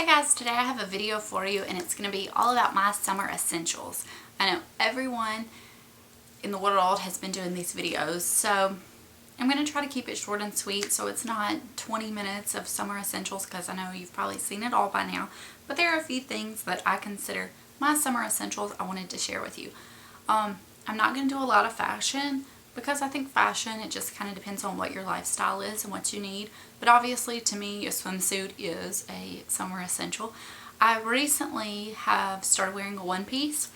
Hey guys, today I have a video for you and it's going to be all about my summer essentials. I know everyone in the world has been doing these videos, so I'm going to try to keep it short and sweet so it's not 20 minutes of summer essentials because I know you've probably seen it all by now, but there are a few things that I consider my summer essentials I wanted to share with you. I'm not going to do a lot of fashion because I think fashion, it just kind of depends on what your lifestyle is and what you need. But obviously to me, a swimsuit is a summer essential. I recently have started wearing a one piece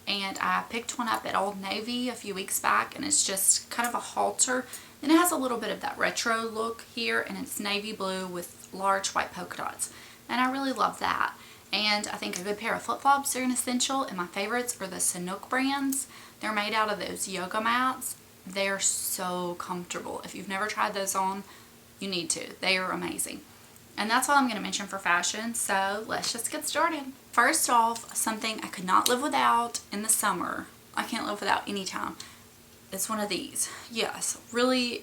and I picked one up at Old Navy a few weeks back, and it's just kind of a halter and it has a little bit of that retro look here, and it's navy blue with large white polka dots, and I really love that. And I think a good pair of flip-flops are an essential, and my favorites are the Sanuk brands. They're made out of those yoga mats. They're so comfortable. If you've never tried those on, you need to. They are amazing. And that's all I'm going to mention for fashion, so let's just get started. First off, something I could not live without in the summer. I can't live without any time. It's one of these. Yes, really,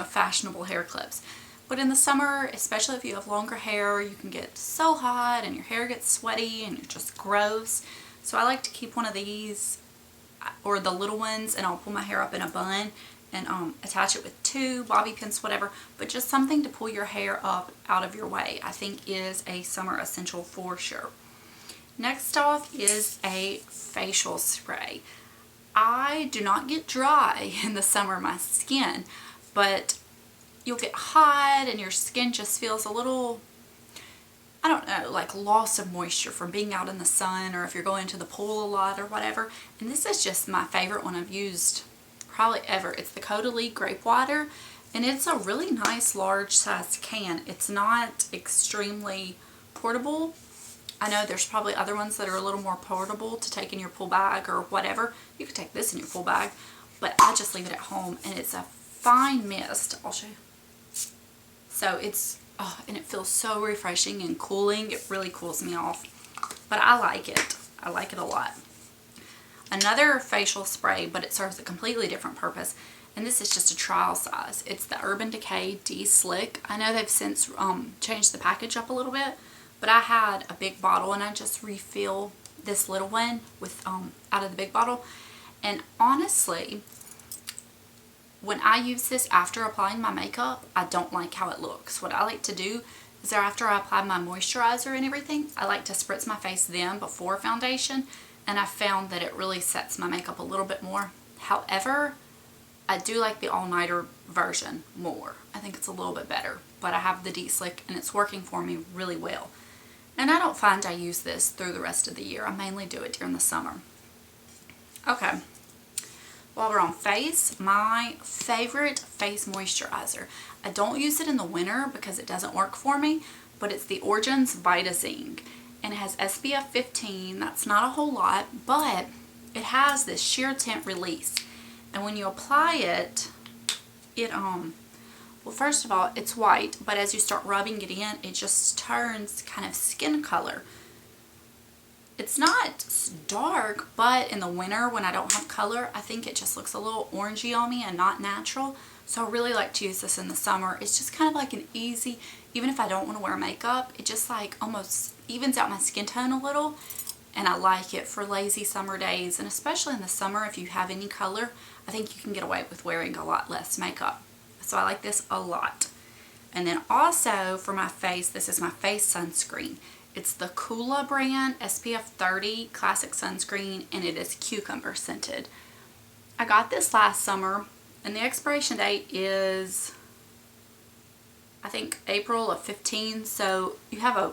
fashionable hair clips. But in the summer, especially if you have longer hair, you can get so hot and your hair gets sweaty and you're just gross. So I like to keep one of these, or the little ones, and I'll pull my hair up in a bun and attach it with two bobby pins, whatever, but just something to pull your hair up out of your way, I think is a summer essential for sure. Next off is a facial spray. I do not get dry in the summer, my skin, but you'll get hot and your skin just feels a little, I don't know, like loss of moisture from being out in the sun, or if you're going to the pool a lot or whatever. And this is just my favorite one I've used probably ever. It's the Caudalie Grape Water, and it's a really nice large size can. It's not extremely portable. I know there's probably other ones that are a little more portable to take in your pool bag or whatever. You could take this in your pool bag, but I just leave it at home, and it's a fine mist. I'll show you. So it's, oh, and it feels so refreshing and cooling. It really cools me off, but I like it. I like it a lot. Another facial spray, but it serves a completely different purpose, and this is just a trial size. It's the Urban Decay De-Slick. I know they've since changed the package up a little bit, but I had a big bottle and I just refill this little one with out of the big bottle. And honestly, when I use this after applying my makeup, I don't like how it looks. What I like to do is after I apply my moisturizer and everything, I like to spritz my face then before foundation, and I found that it really sets my makeup a little bit more. However, I do like the all-nighter version more. I think it's a little bit better, but I have the De-Slick and it's working for me really well. And I don't find I use this through the rest of the year. I mainly do it during the summer. Okay. While we're on face, my favorite face moisturizer. I don't use it in the winter because it doesn't work for me, but it's the Origins Vitazinc, and it has SPF 15. That's not a whole lot, but it has this sheer tint release, and when you apply it, well, first of all, it's white, but as you start rubbing it in, it just turns kind of skin color. It's not dark, but in the winter when I don't have color, I think it just looks a little orangey on me and not natural. So I really like to use this in the summer. It's just kind of like an easy, even if I don't want to wear makeup, it just like almost evens out my skin tone a little. And I like it for lazy summer days, and especially in the summer if you have any color, I think you can get away with wearing a lot less makeup. So I like this a lot. And then also for my face, this is my face sunscreen. It's the Coola brand SPF 30 Classic Sunscreen, and it is cucumber scented. I got this last summer, and the expiration date is, I think, April of 15, so you have a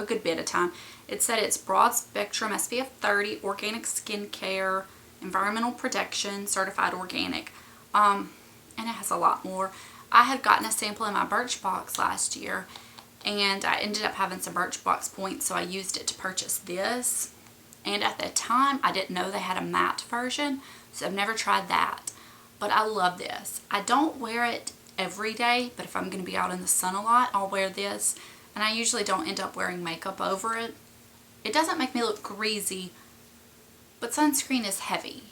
good bit of time. It said it's broad spectrum SPF 30, organic skincare, environmental protection, certified organic, and it has a lot more. I had gotten a sample in my Birchbox last year, and I ended up having some Birchbox points, so I used it to purchase this. And at the time, I didn't know they had a matte version, so I've never tried that. But I love this. I don't wear it every day, but if I'm going to be out in the sun a lot, I'll wear this. And I usually don't end up wearing makeup over it. It doesn't make me look greasy, but sunscreen is heavy,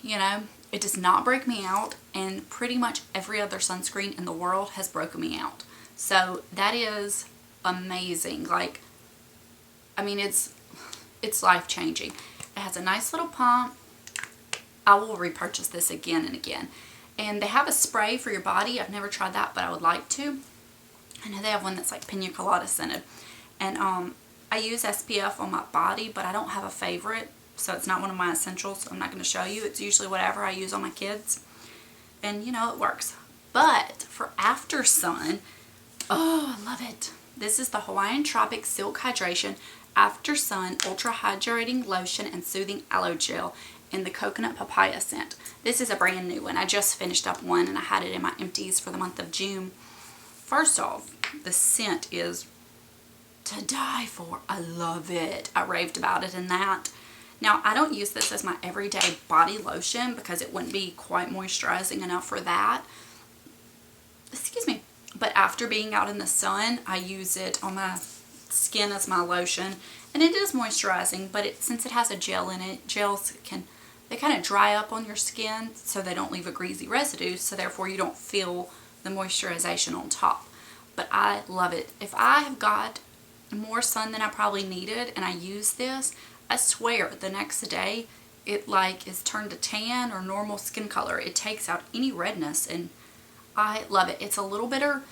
It does not break me out, and pretty much every other sunscreen in the world has broken me out. So that is amazing. Like, I mean, it's life-changing. It has a nice little pump. I will repurchase this again and again. And they have a spray for your body. I've never tried that, but I would like to. I know they have one that's like pina colada scented. And I use SPF on my body, but I don't have a favorite. So it's not one of my essentials. So I'm not going to show you. It's usually whatever I use on my kids. And you know, it works. But for after sun, oh, I love it. This is the Hawaiian Tropic Silk Hydration After Sun Ultra Hydrating Lotion and Soothing Aloe Gel in the Coconut Papaya scent. This is a brand new one. I just finished up one and I had it in my empties for the month of June. First off, the scent is to die for. I love it. I raved about it in that. Now, I don't use this as my everyday body lotion because it wouldn't be quite moisturizing enough for that. Excuse me. But after being out in the sun, I use it on my skin as my lotion. And it is moisturizing, but since it has a gel in it, gels they kind of dry up on your skin so they don't leave a greasy residue, so therefore you don't feel the moisturization on top. But I love it. If I have got more sun than I probably needed and I use this, I swear the next day it like is turned to tan or normal skin color. It takes out any redness and I love it. It's a little bitter.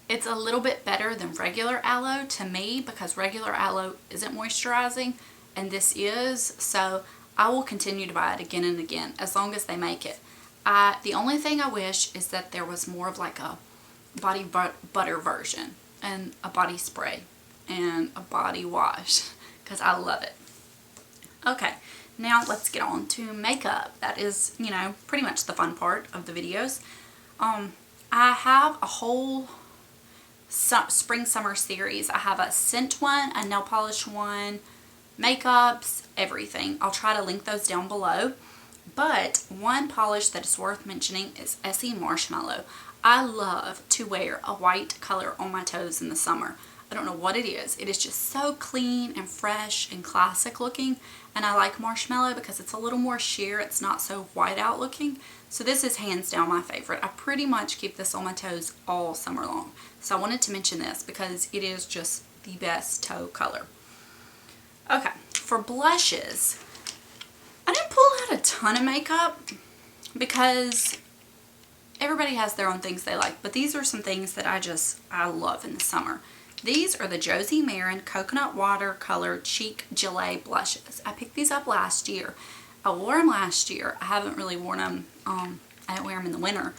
It's a little bit better than regular aloe to me because regular aloe isn't moisturizing and this is. So I will continue to buy it again and again as long as they make it. The only thing I wish is that there was more of like a body butter version and a body spray and a body wash because I love it. Okay, now let's get on to makeup. That is, you know, pretty much the fun part of the videos. I have a whole spring summer series. I have a scent one, a nail polish one, makeups, everything. I'll try to link those down below. But one polish that is worth mentioning is Essie Marshmallow. I love to wear a white color on my toes in the summer. I don't know what it is. It is just so clean and fresh and classic looking. And I like Marshmallow because it's a little more sheer. It's not so white out looking. So this is hands down my favorite. I pretty much keep this on my toes all summer long. So I wanted to mention this because it is just the best toe color. Okay, for blushes, I didn't pull out a ton of makeup because everybody has their own things they like. But these are some things that I love in the summer. These are the Josie Maran Coconut Watercolor Cheek Gelée blushes. I picked these up last year. I wore them last year. I haven't really worn them. I didn't wear them in the winter.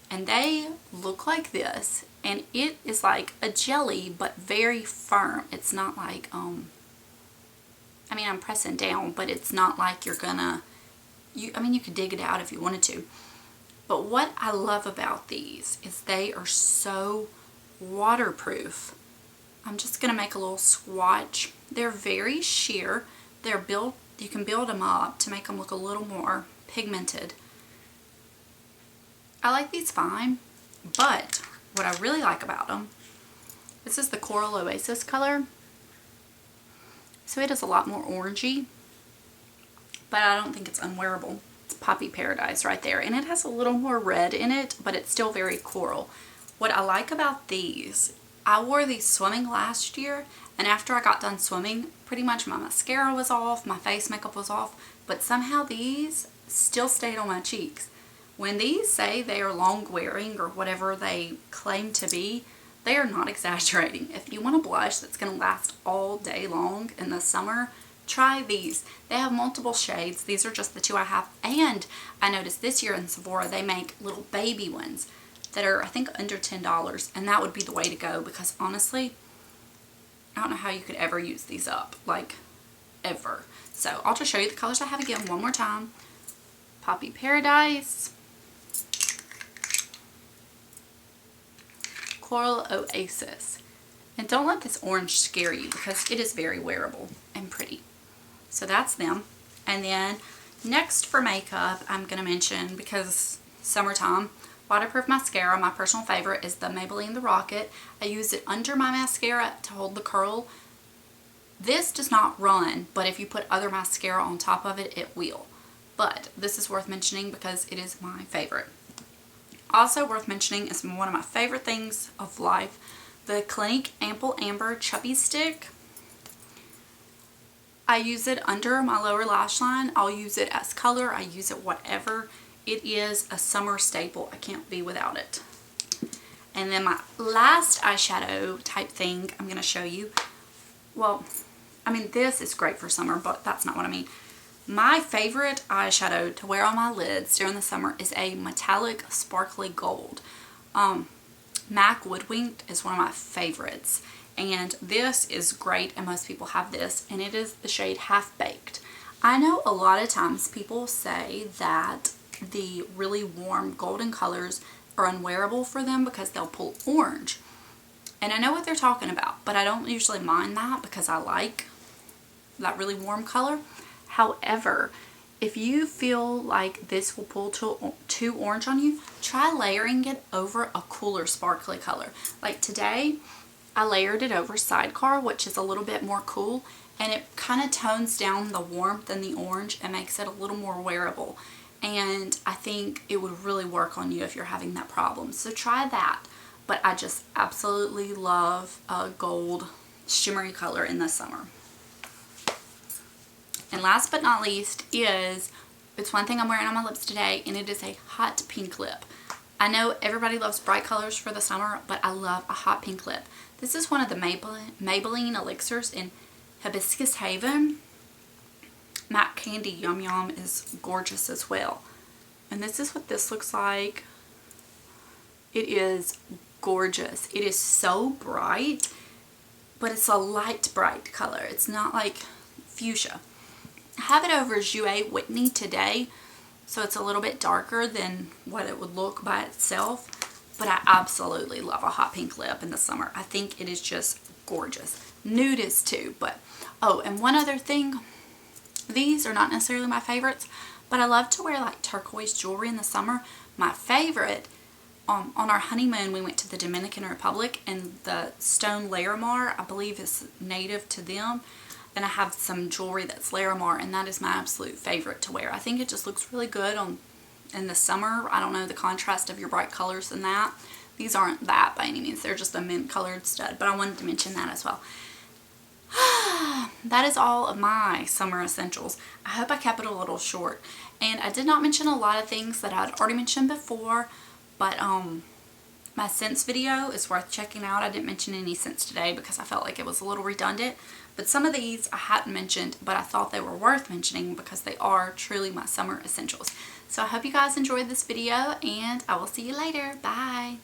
And they look like this. And it is like a jelly, but very firm. It's not like, I mean, I'm pressing down, but it's not like you're gonna, I mean, you could dig it out if you wanted to. But what I love about these is they are so waterproof. I'm just going to make a little swatch. They're very sheer. They're built, you can build them up to make them look a little more pigmented. I like these fine, but what I really like about them, this is the Coral Oasis color. So it is a lot more orangey, but I don't think it's unwearable. It's Poppy Paradise right there, and it has a little more red in it, but it's still very coral. What I like about these, I wore these swimming last year, and after I got done swimming, pretty much my mascara was off, my face makeup was off, but somehow these still stayed on my cheeks. When these say they are long wearing or whatever they claim to be, they are not exaggerating. If you want a blush that's going to last all day long in the summer, try these. They have multiple shades. These are just the two I have, and I noticed this year in Sephora they make little baby ones that are, I think, under $10, and that would be the way to go because honestly, I don't know how you could ever use these up, like ever. So I'll just show you the colors I have again one more time. Poppy Paradise, Coral Oasis, and don't let this orange scare you because it is very wearable and pretty. So that's them. And then next for makeup, I'm going to mention, because summertime, waterproof mascara. My personal favorite is the Maybelline The Rocket. I use it under my mascara to hold the curl. This does not run, but if you put other mascara on top of it, it will. But this is worth mentioning because it is my favorite. Also worth mentioning is one of my favorite things of life, the Clinique Ample Amber Chubby Stick. I use it under my lower lash line. I'll use it as color. I use it whatever. It is a summer staple. I can't be without it. And then my last eyeshadow type thing I'm going to show you. Well, I mean, this is great for summer, but that's not what I mean. My favorite eyeshadow to wear on my lids during the summer is a metallic sparkly gold. MAC Woodwinked is one of my favorites. And this is great, and most people have this, and it is the shade Half Baked. I know a lot of times people say that the really warm golden colors are unwearable for them because they'll pull orange. And I know what they're talking about, but I don't usually mind that because I like that really warm color. However, if you feel like this will pull too orange on you, try layering it over a cooler sparkly color. Like today, I layered it over Sidecar, which is a little bit more cool, and it kind of tones down the warmth and the orange and makes it a little more wearable. And I think it would really work on you if you're having that problem. So try that. But I just absolutely love a gold shimmery color in the summer. And last but not least is, it's one thing I'm wearing on my lips today, and it is a hot pink lip. I know everybody loves bright colors for the summer, but I love a hot pink lip. This is one of the Maybelline Elixirs in Hibiscus Haven. Matte Candy Yum Yum is gorgeous as well. And this is what this looks like. It is gorgeous. It is so bright, but it's a light bright color. It's not like fuchsia. I have it over Jouer Whitney today, so it's a little bit darker than what it would look by itself. But I absolutely love a hot pink lip in the summer. I think it is just gorgeous. Nude is too, but oh, and one other thing. These are not necessarily my favorites, but I love to wear like turquoise jewelry in the summer. My favorite, on our honeymoon, we went to the Dominican Republic, and the stone Larimar, I believe, is native to them. And I have some jewelry that's Larimar, and that is my absolute favorite to wear. I think it just looks really good in the summer. I don't know, the contrast of your bright colors and that. These aren't that by any means. They're just a mint colored stud, but I wanted to mention that as well. That is all of my summer essentials. I hope I kept it a little short. And I did not mention a lot of things that I'd already mentioned before, but my scents video is worth checking out. I didn't mention any scents today because I felt like it was a little redundant. But some of these I hadn't mentioned, but I thought they were worth mentioning because they are truly my summer essentials. So I hope you guys enjoyed this video, and I will see you later. Bye!